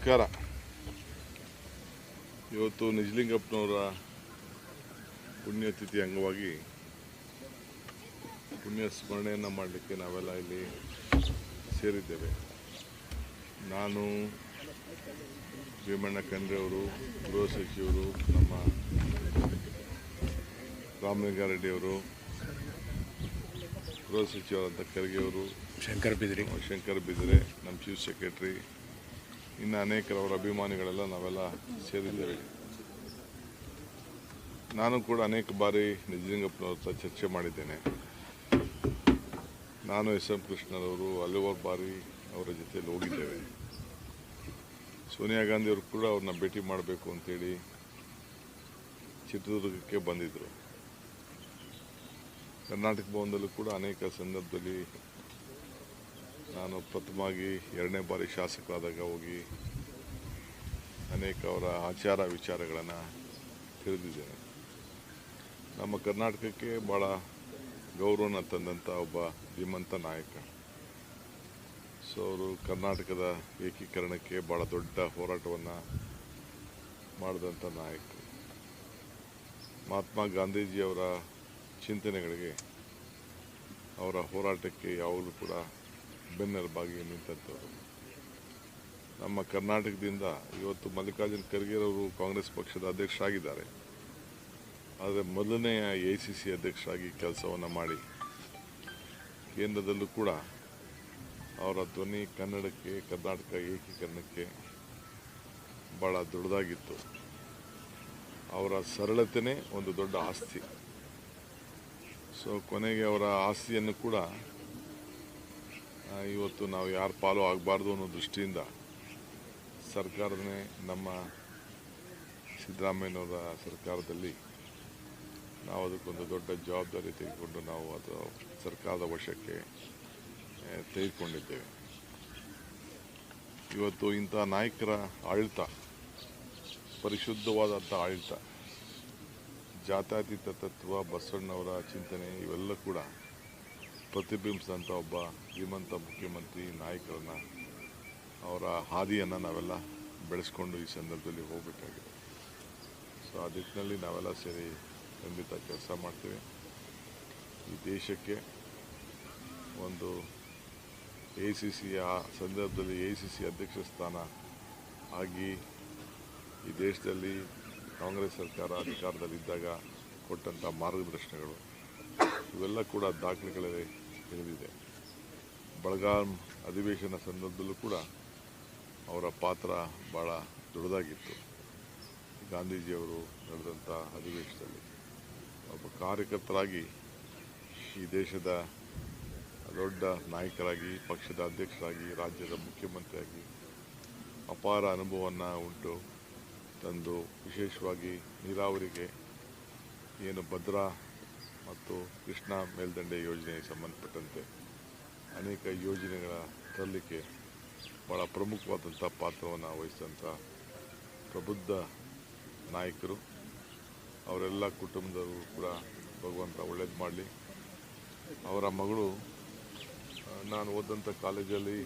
ನಮಸ್ಕಾರ. ಇವತ್ತು ನಿಜಲಿಂಗಪ್ಪನವರ ಪುಣ್ಯತಿಥಿ ಅಂಗವಾಗಿ ಪುಣ್ಯ ಸ್ಮರಣೆಯನ್ನು ಮಾಡಲಿಕ್ಕೆ ನಾವೆಲ್ಲ ಇಲ್ಲಿ ಸೇರಿದ್ದೇವೆ. ನಾನು, ಭೀಮಣ್ಣ ಖಂಡ್ರೆ ಅವರು, ಗೃಹ ಸಚಿವರು, ನಮ್ಮ ರಾಮಲಿಂಗಾರೆಡ್ಡಿ ಅವರು, ಗೃಹ ಸಚಿವರಾದ ಖರ್ಗೆ ಅವರು, ಶಂಕರ್ ಬಿದ್ರೆ, ನಮ್ಮ ಚೀಫ್ ಸೆಕ್ರೆಟರಿ, ಇನ್ನು ಅನೇಕರವರ ಅಭಿಮಾನಿಗಳೆಲ್ಲ ನಾವೆಲ್ಲ ಸೇರಿದ್ದೇವೆ. ನಾನು ಕೂಡ ಅನೇಕ ಬಾರಿ ನಿಜಲಿಂಗಪ್ಪನವ್ರ ಹತ್ರ ಚರ್ಚೆ ಮಾಡಿದ್ದೇನೆ. ನಾನು SM ಕೃಷ್ಣರವರು ಹಲವಾರು ಬಾರಿ ಅವರ ಜೊತೆಯಲ್ಲಿ ಹೋಗಿದ್ದೇವೆ. ಸೋನಿಯಾ ಗಾಂಧಿಯವರು ಕೂಡ ಅವ್ರನ್ನ ಭೇಟಿ ಮಾಡಬೇಕು ಅಂತೇಳಿ ಚಿತ್ರದುರ್ಗಕ್ಕೆ ಬಂದಿದ್ದರು. ಕರ್ನಾಟಕ ಭವನದಲ್ಲೂ ಕೂಡ ಅನೇಕ ಸಂದರ್ಭದಲ್ಲಿ ನಾನು ಪ್ರಥಮವಾಗಿ 2ನೇ ಬಾರಿ ಶಾಸಕರಾದಾಗ ಹೋಗಿ ಅನೇಕ ಅವರ ಆಚಾರ ವಿಚಾರಗಳನ್ನು ತಿಳಿದಿದ್ದೇನೆ. ನಮ್ಮ ಕರ್ನಾಟಕಕ್ಕೆ ಭಾಳ ಗೌರವನ ತಂದಂಥ ಒಬ್ಬ ಧೀಮಂತ ನಾಯಕ. ಅವರು ಕರ್ನಾಟಕದ ಏಕೀಕರಣಕ್ಕೆ ಭಾಳ ದೊಡ್ಡ ಹೋರಾಟವನ್ನು ಮಾಡಿದಂಥ ನಾಯಕ. ಮಹಾತ್ಮ ಗಾಂಧೀಜಿಯವರ ಚಿಂತನೆಗಳಿಗೆ, ಅವರ ಹೋರಾಟಕ್ಕೆ ಯಾವಾಗಲೂ ಕೂಡ ಬೆನ್ನೆಲುಬಾಗಿ ನಿಂತಂಥವರು. ನಮ್ಮ ಕರ್ನಾಟಕದಿಂದ ಇವತ್ತು ಮಲ್ಲಿಕಾರ್ಜುನ ಖರ್ಗೆರವರು ಕಾಂಗ್ರೆಸ್ ಪಕ್ಷದ ಅಧ್ಯಕ್ಷರಾಗಿದ್ದಾರೆ. ಆದರೆ ಮೊದಲನೆಯ ACC ಅಧ್ಯಕ್ಷರಾಗಿ ಕೆಲಸವನ್ನು ಮಾಡಿ ಕೇಂದ್ರದಲ್ಲೂ ಕೂಡ ಅವರ ಧ್ವನಿ ಕನ್ನಡಕ್ಕೆ, ಕರ್ನಾಟಕ ಏಕೀಕರಣಕ್ಕೆ ಭಾಳ ದೊಡ್ಡದಾಗಿತ್ತು. ಅವರ ಸರಳತೆಯೇ ಒಂದು ದೊಡ್ಡ ಆಸ್ತಿ. ಕೊನೆಗೆ ಅವರ ಆಸ್ತಿಯನ್ನು ಕೂಡ ಇವತ್ತು ನಾವು ಯಾರ ಪಾಲು ಆಗಬಾರ್ದು ಅನ್ನೋ ದೃಷ್ಟಿಯಿಂದ ಸರ್ಕಾರನೇ, ನಮ್ಮ ಸಿದ್ದರಾಮಯ್ಯನವರ ಸರ್ಕಾರದಲ್ಲಿ ನಾವು ಅದಕ್ಕೊಂದು ದೊಡ್ಡ ಜವಾಬ್ದಾರಿ ತೆಗೆದುಕೊಂಡು ನಾವು ಅದು ಸರ್ಕಾರದ ವಶಕ್ಕೆ ತೆಗೆದುಕೊಂಡಿದ್ದೇವೆ. ಇವತ್ತು ಇಂಥ ನಾಯಕರ ಆಡಳಿತ, ಪರಿಶುದ್ಧವಾದಂಥ ಆಡಳಿತ, ಜಾತ್ಯತೀತ ತತ್ವ, ಬಸವಣ್ಣವರ ಚಿಂತನೆ ಇವೆಲ್ಲ ಕೂಡ ಪ್ರತಿಬಿಂಬಿಸಿದಂಥ ಒಬ್ಬ ಶ್ರೀಮಂತ ಮುಖ್ಯಮಂತ್ರಿ ನಾಯಕರನ್ನು, ಅವರ ಹಾದಿಯನ್ನು ನಾವೆಲ್ಲ ಬೆಳೆಸ್ಕೊಂಡು ಈ ಸಂದರ್ಭದಲ್ಲಿ ಹೋಗಬೇಕಾಗಿದೆ. ಆ ದಿಕ್ಕಿನಲ್ಲಿ ನಾವೆಲ್ಲ ಸೇರಿ ಖಂಡಿತ ಕೆಲಸ ಮಾಡ್ತೇವೆ. ಈ ದೇಶಕ್ಕೆ ಒಂದು ACCಯ ಸಂದರ್ಭದಲ್ಲಿ ACC ಅಧ್ಯಕ್ಷ ಸ್ಥಾನ ಆಗಿ ಈ ದೇಶದಲ್ಲಿ ಕಾಂಗ್ರೆಸ್ ಸರ್ಕಾರ ಅಧಿಕಾರದಲ್ಲಿದ್ದಾಗ ಕೊಟ್ಟಂಥ ಮಾರ್ಗದರ್ಶನಗಳು ಇವೆಲ್ಲ ಕೂಡ ದಾಖಲೆಗಳಲ್ಲಿ ತಿಳಿದಿದೆ. ಬೆಳಗಾಂ ಅಧಿವೇಶನ ಸಂದರ್ಭದಲ್ಲೂ ಕೂಡ ಅವರ ಪಾತ್ರ ಭಾಳ ದೊಡ್ಡದಾಗಿತ್ತು. ಗಾಂಧೀಜಿಯವರು ನಡೆದಂಥ ಅಧಿವೇಶನದಲ್ಲಿ ಒಬ್ಬ ಕಾರ್ಯಕರ್ತರಾಗಿ ಈ ದೇಶದ ದೊಡ್ಡ ನಾಯಕರಾಗಿ, ಪಕ್ಷದ ಅಧ್ಯಕ್ಷರಾಗಿ, ರಾಜ್ಯದ ಮುಖ್ಯಮಂತ್ರಿಯಾಗಿ ಅಪಾರ ಅನುಭವವನ್ನು ಉಂಟು ತಂದು, ವಿಶೇಷವಾಗಿ ನೀರಾವರಿಗೆ ಏನು ಭದ್ರಾ ಮತ್ತು ಕೃಷ್ಣಾ ಮೇಲ್ದಂಡೆ ಯೋಜನೆಗೆ ಸಂಬಂಧಪಟ್ಟಂತೆ ಅನೇಕ ಯೋಜನೆಗಳ ತರಲಿಕ್ಕೆ ಭಾಳ ಪ್ರಮುಖವಾದಂಥ ಪಾತ್ರವನ್ನು ವಹಿಸಿದಂಥ ಪ್ರಬುದ್ಧ ನಾಯಕರು. ಅವರೆಲ್ಲ ಕುಟುಂಬದವರು ಕೂಡ ಭಗವಂತ ಒಳ್ಳೇದು ಮಾಡಲಿ. ಅವರ ಮಗಳು, ನಾನು ಓದಂಥ ಕಾಲೇಜಲ್ಲಿ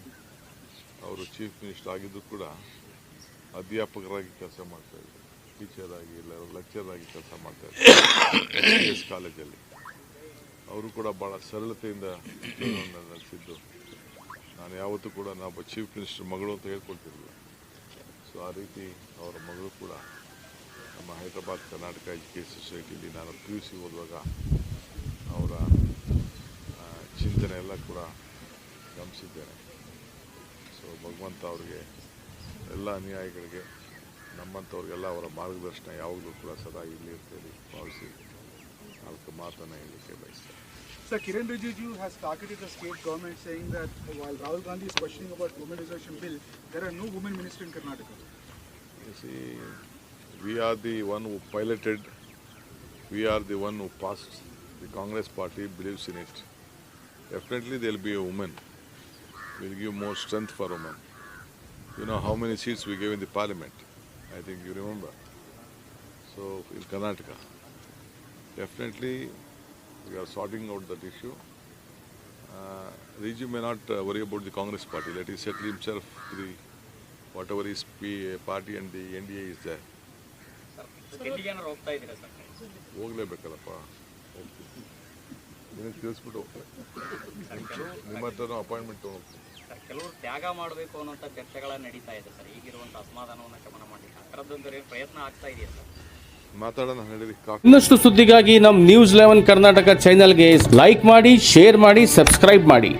ಅವರು ಚೀಫ್ ಮಿನಿಸ್ಟರ್ ಆಗಿದ್ದು ಕೂಡ ಅಧ್ಯಾಪಕರಾಗಿ ಕೆಲಸ ಮಾಡ್ತಾಯಿದ್ರು, ಟೀಚರ್ ಆಗಿ, ಇಲ್ಲ ಲೆಕ್ಚರ್ ಆಗಿ ಕೆಲಸ ಮಾಡ್ತಾಯಿದ್ರು PS ಕಾಲೇಜಲ್ಲಿ. ಅವರು ಕೂಡ ಭಾಳ ಸರಳತೆಯಿಂದ ಜೀವನವನ್ನು ನಡೆಸಿದ್ದು. ನಾನು ಯಾವತ್ತೂ ಕೂಡ ನಾವು ಚೀಫ್ ಮಿನಿಸ್ಟರ್ ಮಗಳು ಅಂತ ಹೇಳ್ಕೊಳ್ತಿರಲಿಲ್ಲ. ಆ ರೀತಿ ಅವರ ಮಗಳು ಕೂಡ ನಮ್ಮ ಹೈದರಾಬಾದ್ ಕರ್ನಾಟಕ ಎಜುಕೇಷನ್ ಸೊಸೈಟಿಯಲ್ಲಿ ನಾನು PUC ಓದುವಾಗ ಅವರ ಚಿಂತನೆ ಎಲ್ಲ ಕೂಡ ಗಮನಿಸಿದ್ದೇನೆ. ಭಗವಂತ ಅವರಿಗೆ, ಎಲ್ಲ ಅನುಯಾಯಿಗಳಿಗೆ, ನಮ್ಮಂಥವ್ರಿಗೆಲ್ಲ ಅವರ ಮಾರ್ಗದರ್ಶನ ಯಾವಾಗಲೂ ಕೂಡ ಸದಾ ಇರಲಿ ಅಂತೇಳಿ ಭಾವಿಸಿ 4 ಮಾತನ್ನು ಹೇಳಲಿಕ್ಕೆ ಬಯಸ್ತಾರೆ. Sir, Kiren Rijiju has targeted the state government saying that while Rahul Gandhi is questioning about womenization bill, there are no women ministers in Karnataka. You see, we are the one who piloted, we are the one who passed. The Congress party believes in it. Definitely there will be a woman. We will give more strength for women. You know how many seats we gave in the parliament? I think you remember. So in Karnataka, definitely we are sorting out that issue. Riju may not worry about the Congress party. Let him settle himself to the whatever is party and the NDA is there. ಡೆಲ್ಲಿಗೆ ಏನಾರು ಹೋಗ್ತಾ ಇದ್ದೀರಾ sir? ಹೋಗ್ಲೇಬೇಕಲ್ಲಪ್ಪ, ಹೋಗ್ತೀವಿ. ನಿನಗೆ ತಿಳಿಸ್ಬಿಟ್ಟು ಹೋಗ್ತಾರೆ, ನಿಮ್ಮ ಹತ್ರನೂ appointment ತೊಗೊಂಡು ಸರ್, ಕೆಲವರು ತ್ಯಾಗ ಮಾಡಬೇಕು ಅನ್ನೋಂಥ ಚರ್ಚೆಗಳ ನಡೀತಾ ಇದೆ ಸರ್. ಈಗಿರುವಂಥ ಅಸಮಾಧಾನವನ್ನು ಶಮನ ಮಾಡಲಿಕ್ಕೆ ಆ ಥರದ್ದೊಂದು ಪ್ರಯತ್ನ ಆಗ್ತಾ ಇದೆಯಾ ಸರ್? ಮಾತಾಡೋಣ ಹೇಳಿರಿ. ಇನ್ನಷ್ಟು ಸುದ್ದಿಗಾಗಿ ನಮ್ಮ ನ್ಯೂಸ್ 11 ಕರ್ನಾಟಕ ಚಾನೆಲ್ಗೆ ಲೈಕ್ ಮಾಡಿ, ಶೇರ್ ಮಾಡಿ, ಸಬ್ಸ್ಕ್ರೈಬ್ ಮಾಡಿ.